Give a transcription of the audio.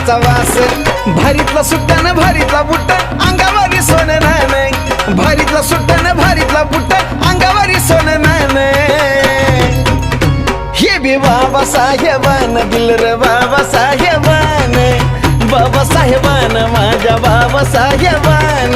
फुलाचा वास भारीतला सुट्टान भारीतला बुट्ट अंगावरी सोनं नान भारीतला सुट्टान भारीतला बुट्ट अंगावरी सोनं नान हे बी बाबा साहेबान दिल रे बाबा साहेबान माझ्या बाबा साहेबान